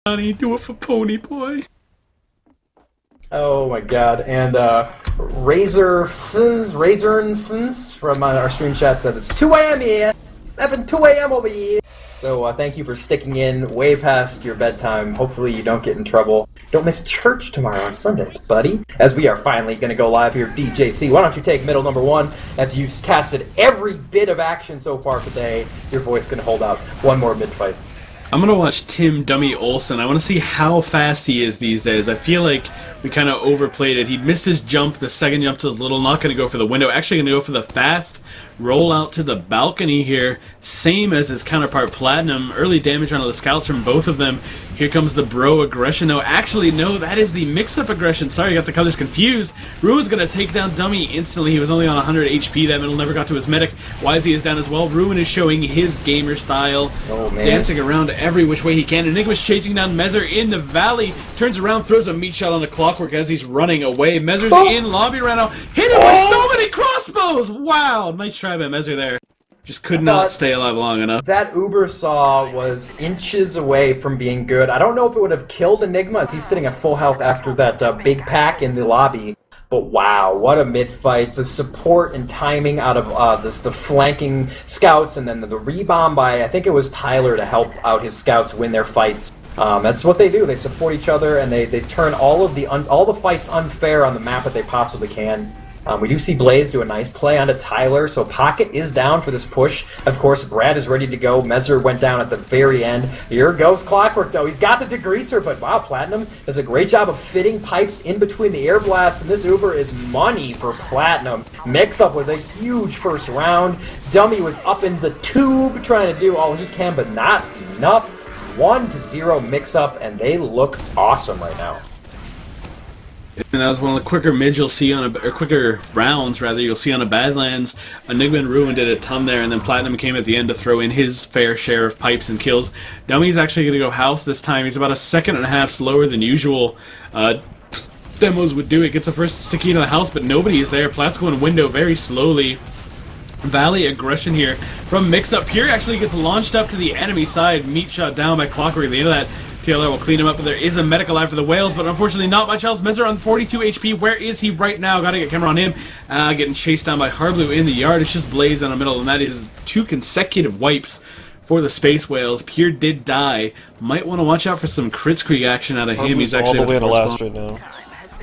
Johnny, do it for Pony Boy. Oh my god, and Razor and Fins from our stream chat says it's 2 a.m. here! 2 a.m. over here! So thank you for sticking in way past your bedtime. Hopefully you don't get in trouble. Don't miss church tomorrow on Sunday, buddy. As we are finally going to go live here, DJC, why don't you take middle number 1? After you've casted every bit of action so far today, your voice can hold out one more mid-fight. I'm gonna watch Tim Dummy Olsen. I want to see how fast he is these days. I feel like we kind of overplayed it. He missed his jump. The second jump was little. Not gonna go for the window. Actually gonna go for the fast roll out to the balcony here. Same as his counterpart Platinum. Early damage onto the scouts from both of them. Here comes the bro aggression. No, actually no, that is the mix-up aggression. Sorry, I got the colors confused. Ruwin's gonna take down Dummy instantly. He was only on 100 HP. That middle never got to his medic. YZ is down as well. Ruwin is showing his gamer style. Oh, man. Dancing around every which way he can. Enigma's chasing down mesr in the valley. Turns around, throws a meat shot on the clockwork as he's running away. Mesr's in lobby right now. Hit him with so many crossbows! Wow, nice try by mesr there. Just could not stay alive long enough. That Uber saw was inches away from being good. I don't know if it would have killed Enigma as he's sitting at full health after that big pack in the lobby. But wow, what a mid-fight. The support and timing out of the flanking scouts, and then the rebound by, I think it was Tyler, to help out his scouts win their fights. That's what they do. They support each other, and they turn all the fights unfair on the map that they possibly can. We do see Blaze do a nice play onto Tyler, so Pocket is down for this push. Of course, Brad is ready to go. mesr went down at the very end. Here goes Clockwork, though. He's got the degreaser, but wow, Platinum does a great job of fitting pipes in between the air blasts, and this Uber is money for Platinum. Mix-up with a huge first round. Dummy was up in the tube trying to do all he can, but not enough. 1-0 Mix-up, and they look awesome right now. And that was one of the quicker mids you'll see on or quicker rounds rather you'll see on a Badlands. Enigma and Ruwin did a ton there, and then Platinum came at the end to throw in his fair share of pipes and kills. Dummy's actually going to go house this time. He's about a second and a half slower than usual. Demos would do it. Gets the first sticky into the house, but nobody is there. Plat's going window very slowly. Valley aggression here from Mix-Up. Pure actually gets launched up to the enemy side. Meat shot down by Clockwork at the end of that. TLR will clean him up, but there is a medic alive for the Whales, but unfortunately not much else. mesr on 42 HP. Where is he right now? Gotta get camera on him. Getting chased down by harbleu in the yard. It's just Blaze in the middle, and that is 2 consecutive wipes for the Spacewhales. Pure did die. Might want to watch out for some Crit action out of him. He's actually all the way to last right now.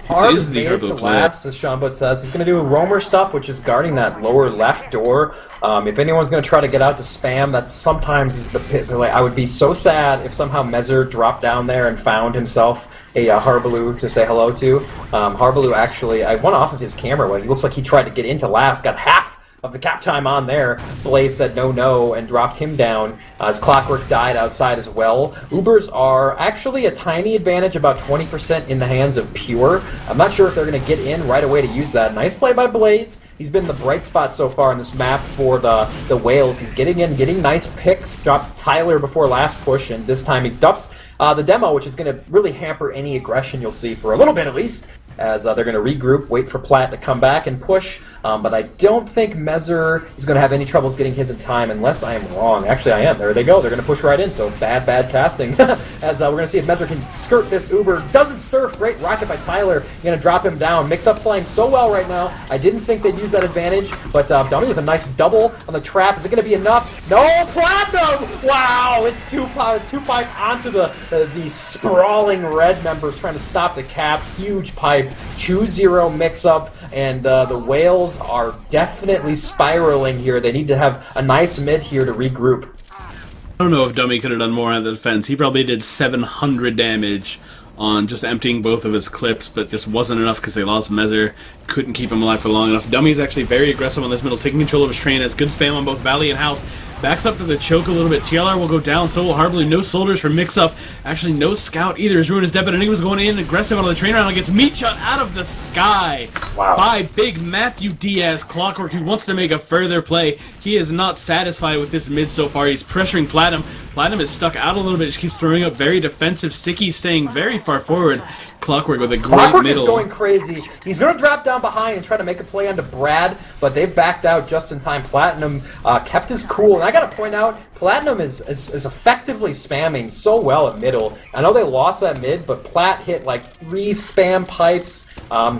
Harb is made to last, as Seanbot says. He's going to do roamer stuff, which is guarding that lower left door. If anyone's going to try to get out to spam, that sometimes is the pit. Like, I would be so sad if somehow mesr dropped down there and found himself a harbleu to say hello to. Harbleu actually, I went off of his camera when he looks like he tried to get into last, got half of the cap time on there. Blaze said no and dropped him down as Clockwork died outside as well. Ubers are actually a tiny advantage, about 20% in the hands of Pure. I'm not sure if they're going to get in right away to use that. Nice play by Blaze. He's been the bright spot so far in this map for the Whales. He's getting in, getting nice picks. Dropped Tyler before last push, and this time he dumps the demo, which is going to really hamper any aggression you'll see for a little bit at least, as they're going to regroup, wait for Plat to come back and push. But I don't think mesr is going to have any troubles getting his in time, unless I am wrong. Actually, I am. There they go. They're going to push right in, so bad casting. As we're going to see if mesr can skirt this Uber. Doesn't surf. Great rocket by Tyler. Going to drop him down. Mix-Up playing so well right now. I didn't think they'd use that advantage, but Dummy with a nice double on the trap. Is it going to be enough? No! Platinum! Wow! It's two pipe onto the sprawling red members trying to stop the cap. Huge pipe. 2-0 Mix-Up, and the Whales are definitely spiraling here. They need to have a nice mid here to regroup. I don't know if Dummy could have done more on the defense. He probably did 700 damage on just emptying both of his clips, but just wasn't enough because they lost mesr. Couldn't keep him alive for long enough. Dummy's actually very aggressive on this middle, taking control of his train. Has good spam on both Valley and House. Backs up to the choke a little bit. TLR will go down, so will harbleu. No soldiers for Mix-Up. Actually, no scout either. His Ruin is dead, but Enigma's going in aggressive on the train round. Gets meat shot out of the sky by big Matthew Diaz. Clockwork, who wants to make a further play. He is not satisfied with this mid so far. He's pressuring Platinum. Platinum is stuck out a little bit, just keeps throwing up very defensive. Sticky staying very far forward. Clockwork with a great Clockwork middle. Is going crazy. He's going to drop down behind and try to make a play onto Brad, but they backed out just in time. Platinum kept his cool, and I got to point out, Platinum is effectively spamming so well at middle. I know they lost that mid, but Plat hit like 3 spam pipes.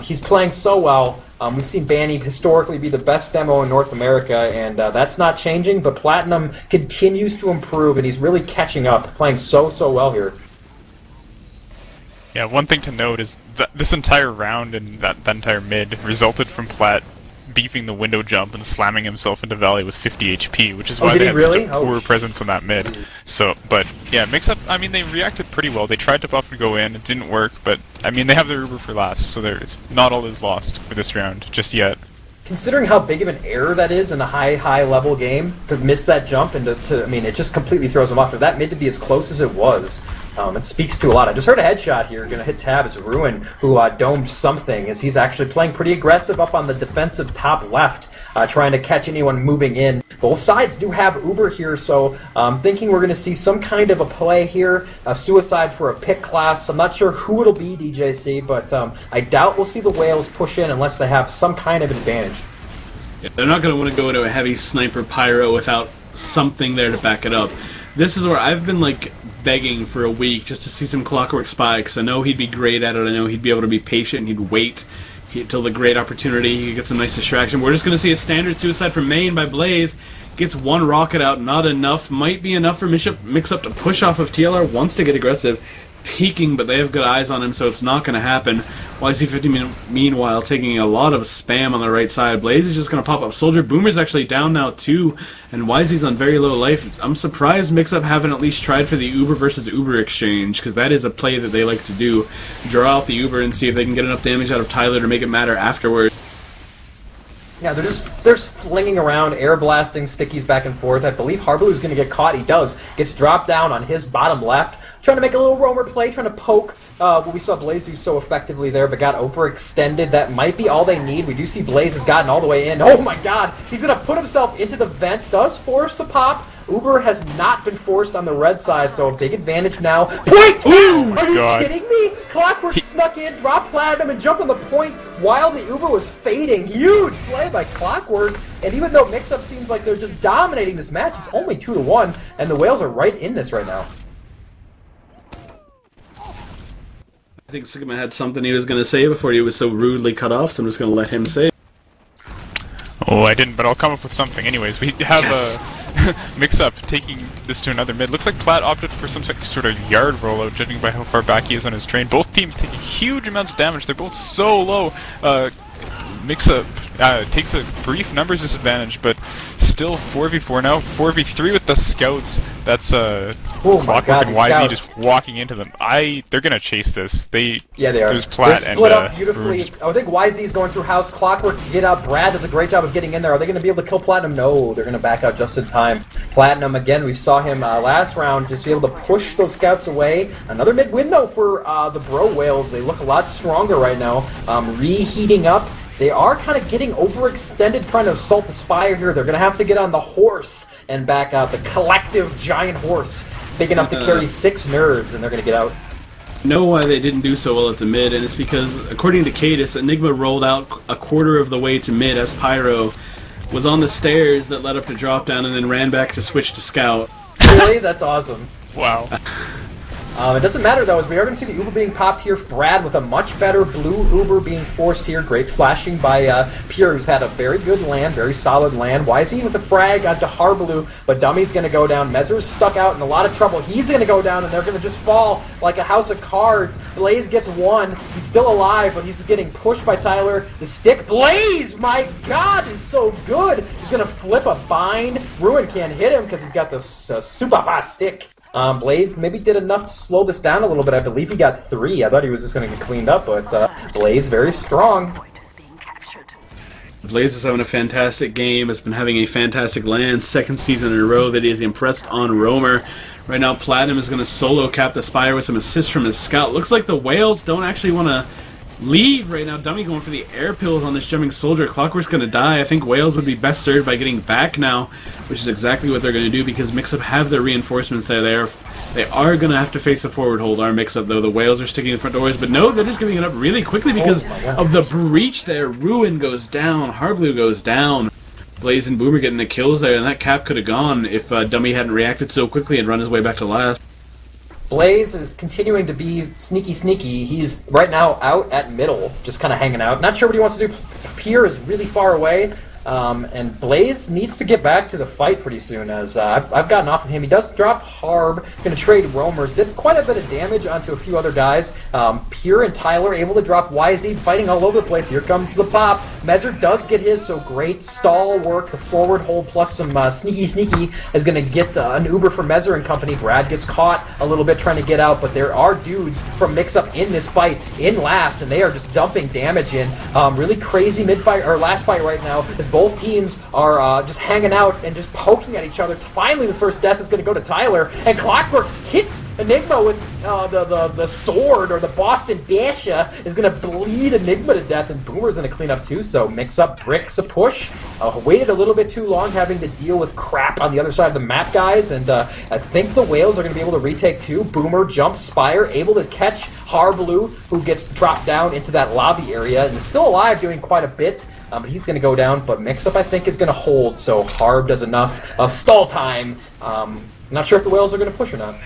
He's playing so well. We've seen Banny historically be the best demo in North America, and that's not changing, but Platinum continues to improve, and he's really catching up, playing so well here. Yeah, one thing to note is that this entire round and that entire mid resulted from Plat beefing the window jump and slamming himself into Valley with 50 HP, which is why they had such a poor presence on that mid. So, but yeah, Mixup, I mean, they reacted pretty well. They tried to buff and go in, it didn't work, but I mean, they have their Uber for last, so it's not all is lost for this round just yet. Considering how big of an error that is in a high level game, to miss that jump and I mean, it just completely throws them off. For that mid to be as close as it was, it speaks to a lot. I just heard a headshot here, gonna hit tab as Ruwin, who domed something, as he's actually playing pretty aggressive up on the defensive top left, trying to catch anyone moving in. Both sides do have Uber here, so I'm thinking we're gonna see some kind of a play here, a suicide for a pick class. I'm not sure who it'll be, DJC, but I doubt we'll see the Whales push in unless they have some kind of advantage. Yeah, they're not going to want to go into a heavy sniper pyro without something there to back it up. This is where I've been like begging for a week just to see some Clockwork Spy, because I know he'd be great at it. I know he'd be able to be patient and he'd wait until the great opportunity. He could get some nice distraction. We're just going to see a standard suicide from Main by Blaze. Gets one rocket out, not enough. Might be enough for Mixup to push off of TLR. Wants to get aggressive. Peeking, but they have good eyes on him, so it's not going to happen. YC50 meanwhile taking a lot of spam on the right side. Blaze is just going to pop up. Soldier Boomer's actually down now too, and YZ's on very low life. I'm surprised Mixup haven't at least tried for the Uber versus Uber exchange, because that is a play that they like to do. Draw out the Uber and see if they can get enough damage out of Tyler to make it matter afterwards. Yeah, they're flinging around, air blasting stickies back and forth. I believe harbleu is going to get caught. He does. Gets dropped down on his bottom left. Trying to make a little roamer play, trying to poke what we saw Blaze do so effectively there, but got overextended. That might be all they need. We do see Blaze has gotten all the way in. Oh my god! He's going to put himself into the vents. Does force the pop. Uber has not been forced on the red side, so a big advantage now. Point! Ooh, Are you God. kidding me? Clockwork snuck in, dropped Platinum, and jumped on the point while the Uber was fading. Huge play by Clockwork. And even though Mixup seems like they're just dominating this match, it's only 2-1, and the Whales are right in this right now. I think Sigma had something he was going to say before he was so rudely cut off, so I'm just going to let him say it. Oh, I didn't, but I'll come up with something. Anyways, we have Mixup taking this to another mid. Looks like Plat opted for some sort of yard rollout, judging by how far back he is on his train. Both teams taking huge amounts of damage. They're both so low. Mixup takes a brief numbers disadvantage, but still 4v4 now. 4v3 with the scouts. That's Clockwork and YZ just walking into them. They're gonna chase this. Yeah, they are. There's Plat They're split up and beautifully. Bruce. I think YZ is going through house. Clockwork can get out. Brad does a great job of getting in there. Are they going to be able to kill Platinum? No, they're going to back out just in time. Platinum, again, we saw him last round just be able to push those scouts away. Another mid win, though, for the Bro Whales. They look a lot stronger right now. Reheating up. They are kind of getting overextended trying to assault the Spire here. They're going to have to get on the horse and back out. The collective giant horse. Big enough to carry 6 nerds, and they're going to get out. Know why they didn't do so well at the mid, and it's because, according to Cadis, Enigma rolled out a quarter of the way to mid as Pyro was on the stairs that led up to drop down and then ran back to switch to Scout. Really? That's awesome. Wow. It doesn't matter, though, as we are going to see the Uber being popped here. Brad with a much better blue Uber being forced here. Great flashing by Pure, who's had a very good land, very solid land. YZ with a frag onto harbleu, but Dummy's going to go down. Mesr's stuck out in a lot of trouble. He's going to go down, and they're going to just fall like a house of cards. Blaze gets one. He's still alive, but he's getting pushed by Tyler. The stick. Blaze, my God, is so good. He's going to flip a bind. Ruwin can't hit him because he's got the super fast stick. Blaze maybe did enough to slow this down a little bit. I believe he got 3. I thought he was just going to get cleaned up, but Blaze very strong. Blaze is having a fantastic game. Has been having a fantastic land. 2nd season in a row that he is impressed on Roamer. Right now, Platinum is going to solo cap the Spire with some assists from his scout. Looks like the Whales don't actually want to leave right now. Dummy going for the air pills on this jumping soldier. clckwrk's going to die. I think Whales would be best served by getting back now, which is exactly what they're going to do because Mixup have their reinforcements there. They are going to have to face a forward hold, our Mixup, though. The Whales are sticking in the front doors, but no, they're just giving it up really quickly because of the breach there. Ruwin goes down. harbleu goes down. Blaze and Boomer getting the kills there, and that cap could have gone if Dummy hadn't reacted so quickly and run his way back to last. Blaze is continuing to be sneaky. He's right now out at middle, just kind of hanging out. Not sure what he wants to do. Pier is really far away, and Blaze needs to get back to the fight pretty soon, as I've gotten off of him. He does drop Harb, going to trade roamers, did quite a bit of damage onto a few other guys. Pier and Tyler able to drop YZ, fighting all over the place. Here comes the pop. mesr does get his, so great stall work. The forward hold plus some sneaky is going to get an Uber for mesr and company. Brad gets caught a little bit trying to get out, but there are dudes from Mixup in this fight in last, and they are just dumping damage in. Really crazy mid-fight, or last fight right now, as both teams are just hanging out and just poking at each other. Finally, the first death is going to go to Tyler, and clckwrk hits Enigma with the sword, or the Boston Basha is going to bleed Enigma to death, and Boomer's going to clean up too, so Mixup bricks a push. Waited a little bit too long having to deal with crap on the other side of the map, guys, and I think the Whales are going to be able to retake too. Boomer jumps Spire, able to catch harbleu, who gets dropped down into that lobby area, and is still alive, doing quite a bit, but he's going to go down, but Mixup, I think, is going to hold, so Harb does enough of stall time. Not sure if the Whales are going to push or not.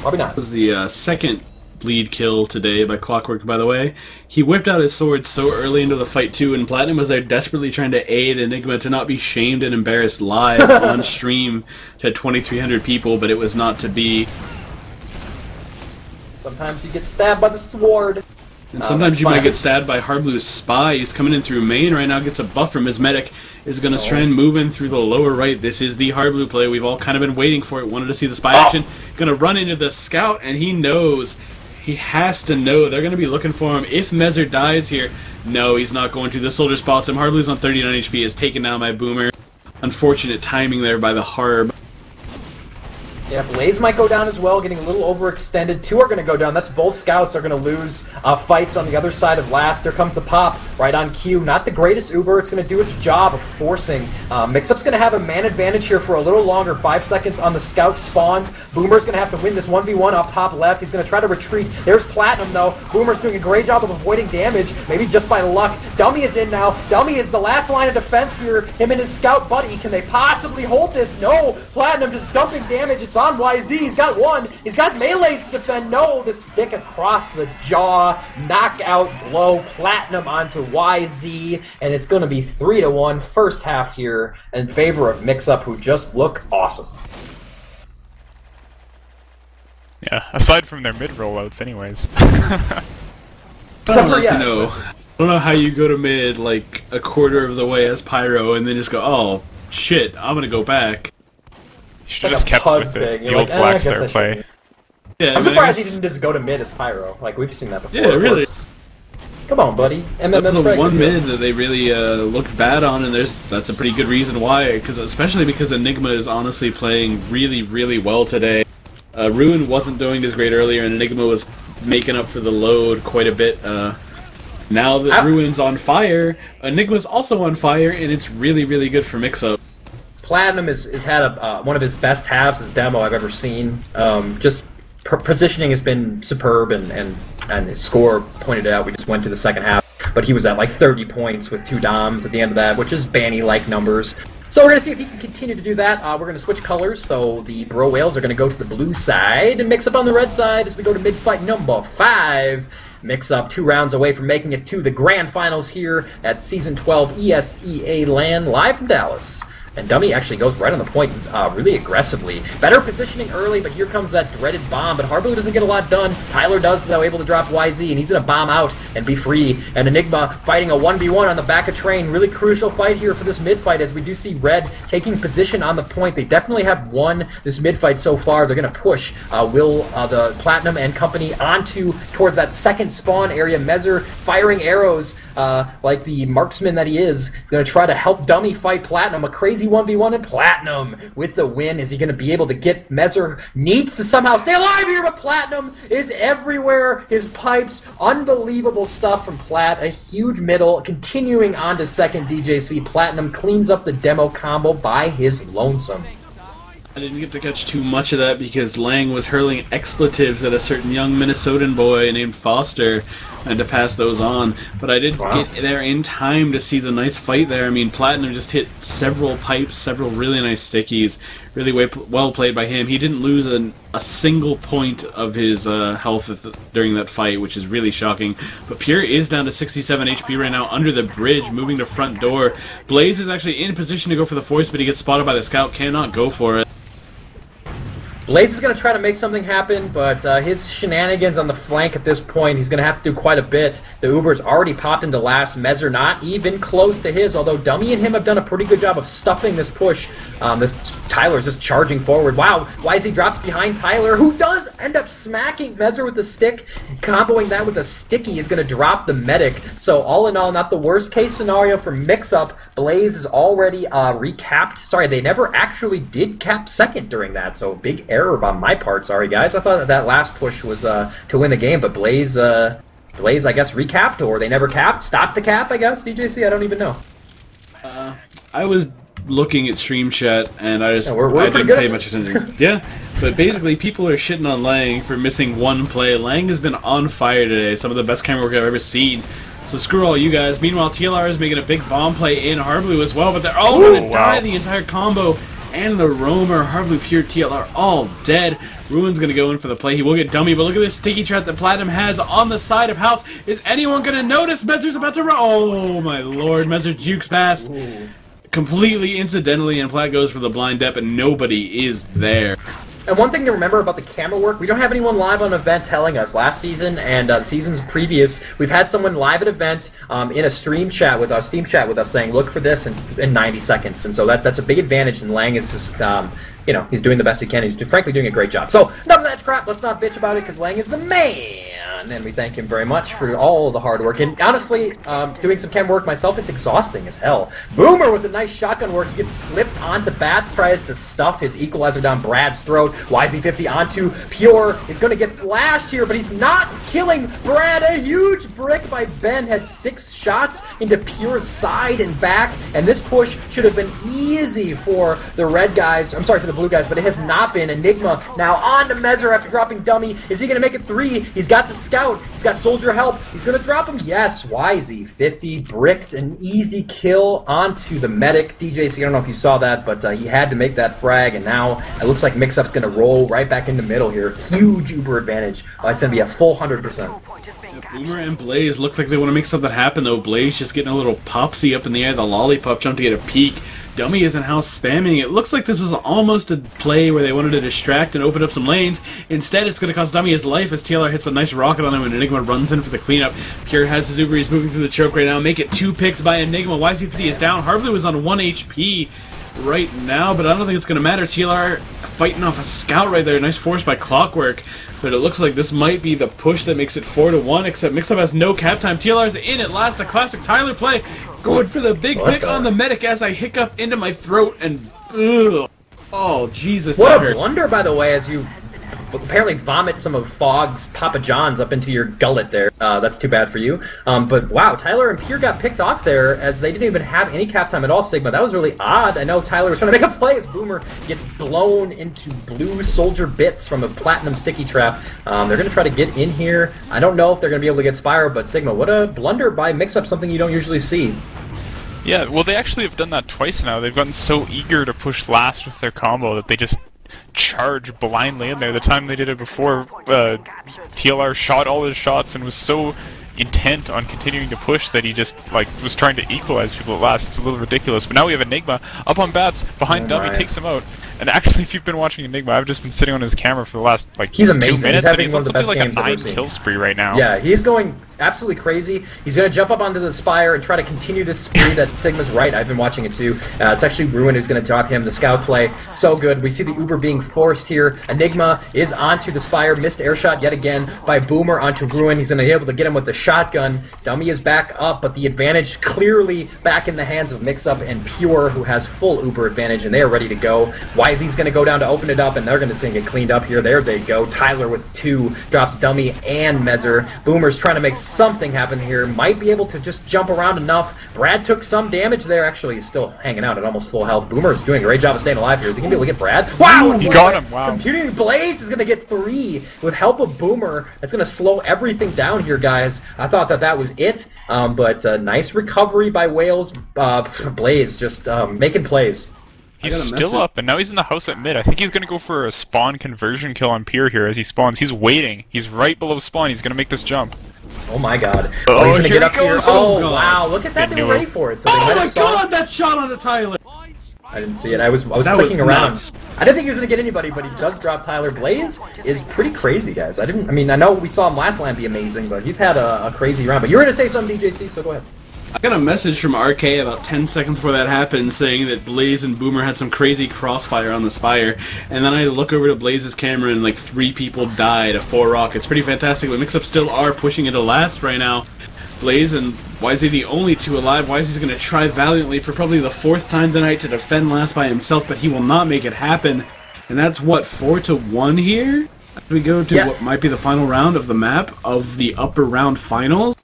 Probably not. This was the second bleed kill today by clckwrk, by the way. He whipped out his sword so early into the fight too, and Platinum was there desperately trying to aid Enigma to not be shamed and embarrassed live on stream to 2,300 people, but it was not to be. Sometimes you get stabbed by the sword. And sometimes you might get stabbed by harbleu's spy. He's coming in through main right now, gets a buff from his medic, is going to try and move in through the lower right. This is the harbleu play. We've all kind of been waiting for it, wanted to see the spy action. Going to run into the scout, and he knows. He has to know. They're going to be looking for him. If mesr dies here, no, he's not going to. The soldier spots him. harbleu's on 39 HP, is taken down by Boomer. Unfortunate timing there by the Harb. Yeah, Blaze might go down as well, getting a little overextended. Two are going to go down. That's both scouts are going to lose fights on the other side of last. There comes the pop right on cue. Not the greatest Uber. It's going to do its job of forcing. Mixup's going to have a man advantage here for a little longer. 5 seconds on the scout spawns. Boomer's going to have to win this 1v1 up top left. He's going to try to retreat. There's Platinum, though. Boomer's doing a great job of avoiding damage, maybe just by luck. Dummy is in now. Dummy is the last line of defense here. Him and his scout buddy. Can they possibly hold this? No. Platinum just dumping damage. It's on YZ. He's got one. He's got melees to defend. No, the stick across the jaw. Knockout blow. Platinum onto YZ. And it's going to be 3-1 first half here in favor of Mixup, who just look awesome. Yeah, aside from their mid rollouts anyways. I don't know how you go to mid like a quarter of the way as Pyro and then just go, oh shit, I'm gonna go back. You should have just kept with it. The old Black Star play. Yeah, I'm surprised he didn't just go to mid as Pyro. Like, we've seen that before. Yeah, really. Come on, buddy. And then that's the one mid that they really looked bad on, and that's a pretty good reason why. Especially because Enigma is honestly playing really, really well today. Ruwin wasn't doing as great earlier, and Enigma was making up for the load quite a bit. Now that Ruwin's on fire, Enigma's also on fire, and it's really, really good for Mixup. Platinum has had one of his best halves, his demo I've ever seen. Just positioning has been superb, and his score pointed out. We just went to the second half, but he was at like 30 points with 2 doms at the end of that, which is Banny-like numbers. So we're going to see if he can continue to do that. We're going to switch colors, so the Bro Whales are going to go to the blue side, and Mixup on the red side as we go to mid-fight number 5. Mixup 2 rounds away from making it to the grand finals here at Season 12 ESEA LAN, live from Dallas. And Dummy actually goes right on the point really aggressively. Better positioning early, but here comes that dreaded bomb. But harbleu doesn't get a lot done. Tyler does, though, able to drop YZ, and he's going to bomb out and be free. And Enigma fighting a 1v1 on the back of train. Really crucial fight here for this mid-fight, as we do see Red taking position on the point. They definitely have won this mid-fight so far. They're going to push the Platinum and company towards that second spawn area. mesr firing arrows like the marksman that he is. He's going to try to help Dummy fight Platinum. A crazy easy 1v1, and Platinum with the win. Is he going to be able to get mesr? Needs to somehow stay alive here, but Platinum is everywhere. His pipes, unbelievable stuff from Plat. A huge middle, continuing on to second DJC. Platinum cleans up the demo combo by his lonesome. I didn't get to catch too much of that because Lang was hurling expletives at a certain young Minnesotan boy named Foster and to pass those on. But I did get there in time to see the nice fight there. I mean, Platinum just hit several pipes, several really nice stickies. Really well played by him. He didn't lose a single point of his health during that fight, which is really shocking. But Pure is down to 67 HP right now under the bridge, moving to front door. Blaze is actually in position to go for the force, but he gets spotted by the scout, cannot go for it. Blaze is going to try to make something happen, but his shenanigans on the flank at this point, he's going to have to do quite a bit. The Uber's already popped into last. mesr not even close to his, although Dummy and him have done a pretty good job of stuffing this push. Tyler's just charging forward. Wow, YZ drops behind Tyler, who does end up smacking mesr with the stick. Comboing that with a sticky is going to drop the medic. So all in all, not the worst case scenario for Mixup. Blaze is already recapped. Sorry, they never actually did cap second during that, so big error on my part. Sorry, guys. I thought that last push was to win the game, but Blaze, I guess, recapped, or they never capped? Stopped the cap, I guess? DJC? I don't even know. I was looking at stream chat, and I just Yeah, we're I didn't pretty pay good. much attention. Yeah, but basically, people are shitting on Lang for missing one play. Lang has been on fire today. Some of the best camera work I've ever seen. So screw all you guys. Meanwhile, TLR is making a big bomb play in harbleu as well, but they're all going to die the entire combo. And the roamer, harbleu, Pure, TLR, all dead. Ruwin's going to go in for the play. He will get dummy, but look at this sticky trap that Platinum has on the side of house. Is anyone going to notice? mesr's about to run. Oh, my lord. mesr jukes past completely incidentally, and Plat goes for the blind dep, and nobody is there. And one thing to remember about the camera work, we don't have anyone live on event telling us. Last season and seasons previous, we've had someone live at event in a stream chat with us, saying, look for this in 90 seconds. And so that's a big advantage, and Lang is just, you know, he's doing the best he can. He's frankly doing a great job. So, enough of that crap. Let's not bitch about it, because Lang is the man. And we thank him very much for all the hard work. And honestly, doing some cam work myself, it's exhausting as hell. Boomer with a nice shotgun work. He gets flipped onto Bats, tries to stuff his equalizer down Brad's throat. YZ50 onto Pure. He's going to get flashed here, but he's not killing Brad. A huge brick by Ben had 6 shots into Pure's side and back. And this push should have been easy for the red guys. I'm sorry, for the blue guys, but it has not been. Enigma now on to mesr after dropping dummy. Is he going to make it 3? He's got the scout. He's got soldier help. He's going to drop him. Yes, YZ50 bricked an easy kill onto the medic. DJC, I don't know if you saw that, but he had to make that frag, and now it looks like Mixup's going to roll right back in the middle here. Huge Uber advantage. It's going to be a full 100%. Boomer and Blaze look like they want to make something happen, though. Blaze just getting a little popsy up in the air. The lollipop jump to get a peek. Dummy is in house spamming. It looks like this was almost a play where they wanted to distract and open up some lanes. Instead, it's going to cost Dummy his life as TLR hits a nice rocket on him and Enigma runs in for the cleanup. Pure has his Uber. He's moving through the choke right now. Make it 2 picks by Enigma. YZ50 is down. harbleu is on 1 HP right now, but I don't think it's going to matter. TLR fighting off a scout right there. Nice force by clckwrk. But it looks like this might be the push that makes it 4-1, except Mixup has no cap time. TLR's in at last, a classic Tyler play. Going for the big pick on the medic as I hiccup into my throat and... Ugh. Oh, Jesus. What a blunder, by the way, as you apparently vomit some of Fogg's Papa John's up into your gullet there. That's too bad for you. But wow, Tyler and Pure got picked off there as they didn't even have any cap time at all, Sigma. That was really odd. I know Tyler was trying to make a play as Boomer gets blown into blue soldier bits from a platinum sticky trap. They're going to try to get in here. I don't know if they're going to be able to get Spire, but Sigma, what a blunder by Mixup, something you don't usually see. Yeah, well, they actually have done that twice now. They've gotten so eager to push last with their combo that they just charge blindly in there. The time they did it before, TLR shot all his shots and was so intent on continuing to push that he just was trying to equalize people at last. It's a little ridiculous. But now we have Enigma up on Bats behind Dummy, takes him out. And actually, if you've been watching Enigma, I've just been sitting on his camera for the last, like, he's 2 amazing. minutes, He's and he's having on one of the something best like a games I've ever 9-kill spree right now. Yeah, he's going absolutely crazy. He's going to jump up onto the Spire and try to continue this spree that Sigma's right. I've been watching it too. It's actually Ruwin who's going to drop him. The scout play, so good. We see the Uber being forced here. Enigma is onto the Spire. Missed air shot yet again by Boomer onto Ruwin. He's going to be able to get him with the shotgun. Dummy is back up, but the advantage clearly back in the hands of Mixup and Pure, who has full Uber advantage, and they are ready to go. Wisey's going to go down to open it up, and they're going to get cleaned up here. There they go. Tyler with 2 drops Dummy and mesr. Boomer's trying to make something happen here. Might be able to just jump around enough. Brad took some damage there. Actually, he's still hanging out at almost full health. Boomer's doing a great job of staying alive here. Is he going to be able to get Brad? Wow! He got him. Wow. Computing Blaze is going to get 3 with help of Boomer. That's going to slow everything down here, guys. I thought that was it, but nice recovery by Whales. Blaze just making plays. He's still up, and now he's in the house at mid. I think he's going to go for a spawn conversion kill on Pure here as he spawns. He's waiting. He's right below spawn. He's going to make this jump. Oh my god. Oh, he's going to get up here. Oh, God. wow. Look at that. They were ready for it. So they Oh might my have saw god, that shot onto Tyler! I didn't see it. I was That clicking was around. nuts. I didn't think he was going to get anybody, but he does drop Tyler. Blaze is pretty crazy, guys. I know we saw him last LAN be amazing, but he's had a crazy round. But you were going to say something, DJC, so go ahead. I got a message from RK about 10 seconds before that happened saying that Blaze and Boomer had some crazy crossfire on the Spire, and then I look over to Blaze's camera and like 3 people died of 4 rockets. Pretty fantastic, but Mixup still are pushing into last right now. Blaze and YZ the only 2 alive. YZ's going to try valiantly for probably the 4th time tonight to defend last by himself, but he will not make it happen. And that's what, 4-1 here? As we go to what might be the final round of the map of the upper round finals.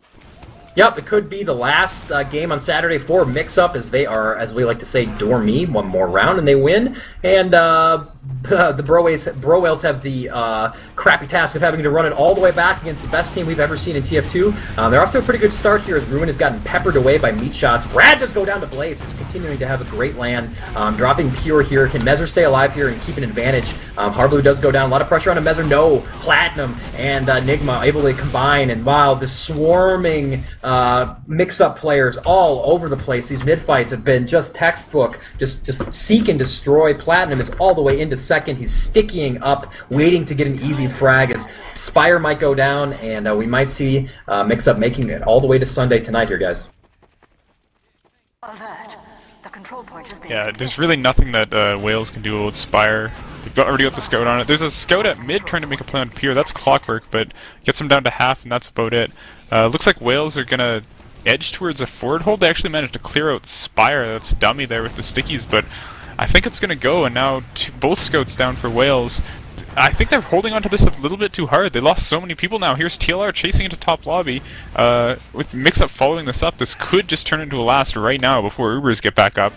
Yep, it could be the last game on Saturday for Mixup, as they are, as we like to say, dormy. 1 more round and they win. And the Browales have the crappy task of having to run it all the way back against the best team we've ever seen in TF2. They're off to a pretty good start here as Ruwin has gotten peppered away by meat shots. Brad does go down to Blaze, who's continuing to have a great LAN. Dropping Pure here. Can mesr stay alive here and keep an advantage? harbleu does go down. A lot of pressure on a mesr. No. Platinum and Enigma able to combine. And wow, the swarming Mixup players all over the place. These mid-fights have been just textbook. Just seek and destroy. Platinum is all the way into second. He's stickying up, waiting to get an easy frag as Spire might go down, and we might see Mixup making it all the way to Sunday tonight here, guys. Yeah, there's really nothing that Whales can do with Spire. They've already got the scout on it. There's a scout at mid trying to make a play on Pure. That's clockwork, but gets him down to half, and that's about it. Looks like Whales are going to edge towards a forward hold. They actually managed to clear out Spire. That's Dummy there with the stickies, but I think it's going to go, and now both scouts down for Whales. I think they're holding on to this a little bit too hard. They lost so many people now. Here's TLR chasing into top lobby. With Mixup following this up, this could just turn into a last right now before Ubers get back up.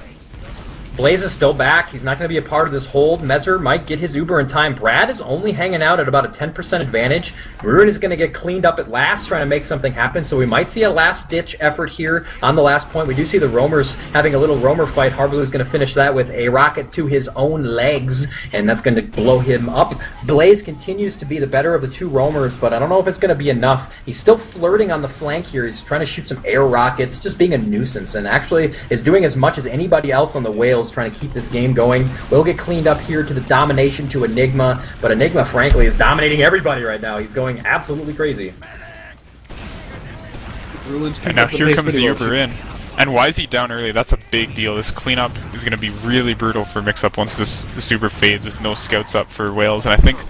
Blaze is still back. He's not going to be a part of this hold. mesr might get his Uber in time. Brad is only hanging out at about a 10% advantage. Ruwin is going to get cleaned up at last, trying to make something happen. So we might see a last-ditch effort here on the last point. We do see the roamers having a little roamer fight. harbleu is going to finish that with a rocket to his own legs, and that's going to blow him up. Blaze continues to be the better of the 2 roamers, but I don't know if it's going to be enough. He's still flirting on the flank here. He's trying to shoot some air rockets, just being a nuisance, and actually is doing as much as anybody else on the Whales trying to keep this game going. We'll get cleaned up here to the domination to Enigma, but Enigma, frankly, is dominating everybody right now. He's going absolutely crazy. And now here comes the Uber in. And why is he down early? That's a big deal. This cleanup is going to be really brutal for Mixup once this Uber fades with no scouts up for Whales, and I think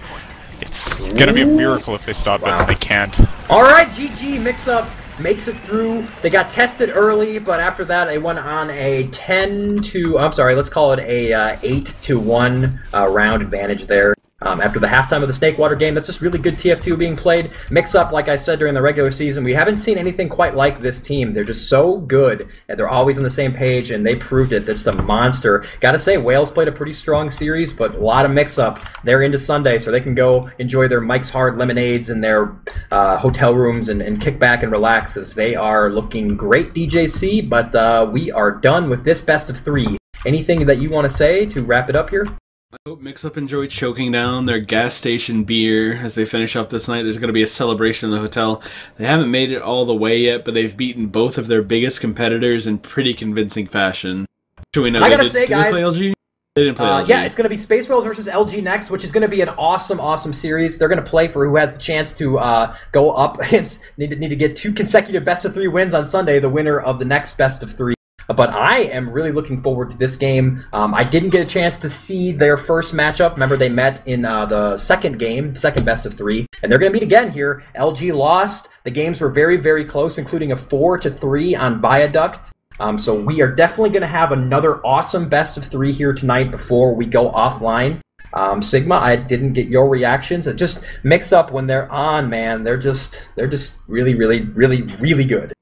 it's going to be a miracle if they stop it. They can't. Alright, GG, Mixup makes it through. They got tested early, but after that they went on a 10-to, let's call it a 8-to-1 round advantage there. After the halftime of the Snakewater game, that's just really good TF2 being played. Mixup, like I said during the regular season, we haven't seen anything quite like this team. They're just so good, and they're always on the same page, and they proved it. They're just a monster. Gotta say, Whales played a pretty strong series, but a lot of Mixup. They're into Sunday, so they can go enjoy their Mike's Hard lemonades in their hotel rooms and kick back and relax, because they are looking great, DJC, but we are done with this best of 3. Anything that you want to say to wrap it up here? I hope Mixup enjoyed choking down their gas station beer as they finish off this night. There's going to be a celebration in the hotel. They haven't made it all the way yet, but they've beaten both of their biggest competitors in pretty convincing fashion. Should we know I gotta say, guys, LG? They didn't play LG. Yeah, it's going to be Spacewhales versus LG next, which is going to be an awesome series. They're going to play for who has the chance to go up against, need to get 2 consecutive best-of-3 wins on Sunday, the winner of the next best-of-3. But I am really looking forward to this game. I didn't get a chance to see their first matchup. Remember, they met in the second game, second best-of-3, and they're going to meet again here. LG lost. The games were very close, including a 4-3 on Viaduct. So we are definitely going to have another awesome best-of-3 here tonight before we go offline. Sigma, I didn't get your reactions. It just Mixup when they're on, man. They're just really good.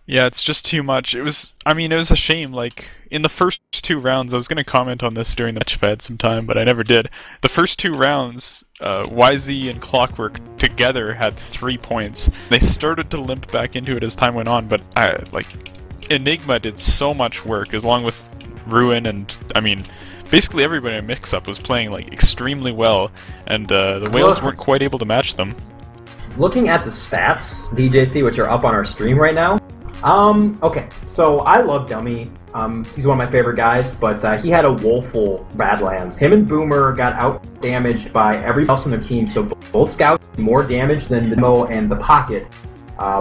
Yeah, it's just too much. It was a shame. Like, in the first 2 rounds, I was going to comment on this during the match if I had some time, but I never did. The first 2 rounds, YZ and clckwrk together had 3 points. They started to limp back into it as time went on, but Enigma did so much work, along with Ruwin, and basically everybody in Mixup was playing like extremely well, and the Whales weren't quite able to match them. Looking at the stats, DJC, which are up on our stream right now. Okay, so I love Dummy. He's one of my favorite guys, but he had a woeful Badlands. Him and Boomer got out-damaged by everybody else on their team, so both scouts more damage than the Mo and the Pocket.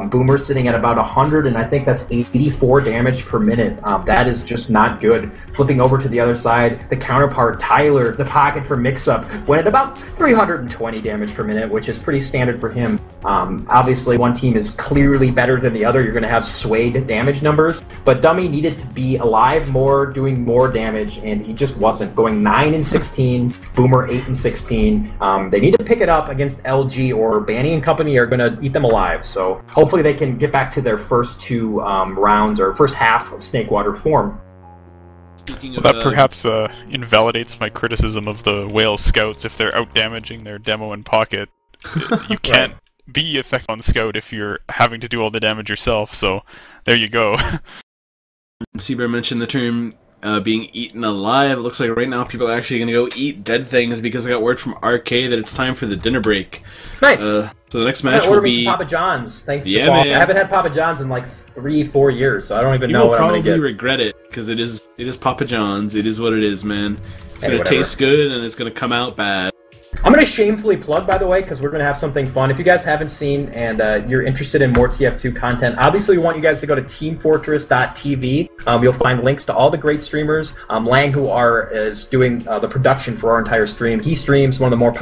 Boomer's sitting at about 100, and I think that's 84 damage per minute. That is just not good. Flipping over to the other side, the counterpart, Tyler, the Pocket for Mixup, went at about 320 damage per minute, which is pretty standard for him. Obviously, one team is clearly better than the other. You're going to have swayed damage numbers, but Dummy needed to be alive more, doing more damage, and he just wasn't. Going 9-16, Boomer 8-16. They need to pick it up against LG, or Banny and company are going to eat them alive, so hopefully they can get back to their first 2 rounds, or first half of Snakewater form. Speaking Well, of, that perhaps invalidates my criticism of the Whale Scouts. If they're out-damaging their demo and Pocket, you can't be effective on Scout if you're having to do all the damage yourself, so there you go. Seabear mentioned the term being eaten alive. It looks like right now people are actually going to go eat dead things, because I got word from RK that it's time for the dinner break. Nice. So the next match will order be me some Papa John's. Thanks Yeah, to Paul. man. I haven't had Papa John's in like 3-4 years, so I don't even know what I'm probably gonna get. regret it, because it is Papa John's. It is what it is, man. It's gonna whatever. taste good, and it's gonna come out bad. I'm going to shamefully plug, by the way, because we're going to have something fun. If you guys haven't seen and you're interested in more TF2 content, obviously we want you guys to go to teamfortress.tv. You'll find links to all the great streamers. Lang, who is doing the production for our entire stream. He streams one of the most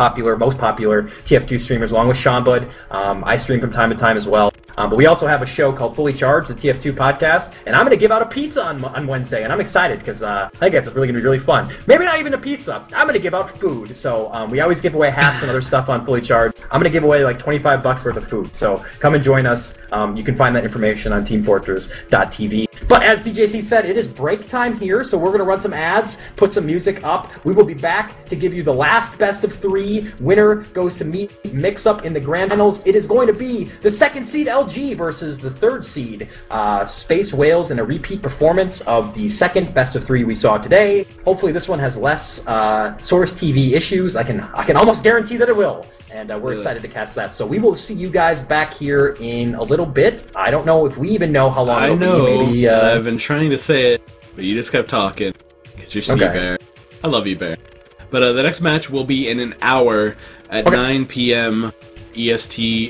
popular TF2 streamers, along with Sean Bud. I stream from time to time as well. But we also have a show called Fully Charged, the TF2 podcast, and I'm going to give out a pizza on Wednesday, and I'm excited because I think it's really going to be really fun. Maybe not even a pizza. I'm going to give out food. So we always give away hats and other stuff on Fully Charged. I'm going to give away like $25 worth of food. So come and join us. You can find that information on teamfortress.tv. But as DJC said, it is break time here, so we're going to run some ads, put some music up. We will be back to give you the last best of 3. Winner goes to meet Mixup in the grand finals. It is going to be the 2nd seed LG versus the 3rd seed Spacewhales in a repeat performance of the 2nd best of 3 we saw today. Hopefully this one has less Source TV issues. I can almost guarantee that it will. And we're excited to cast that. So we will see you guys back here in a little bit. I don't know if we even know how long it'll be. Maybe, I've been trying to say it, but you just kept talking. Get your Bear. I love you, Bear. But the next match will be in an hour at 9 p.m. EST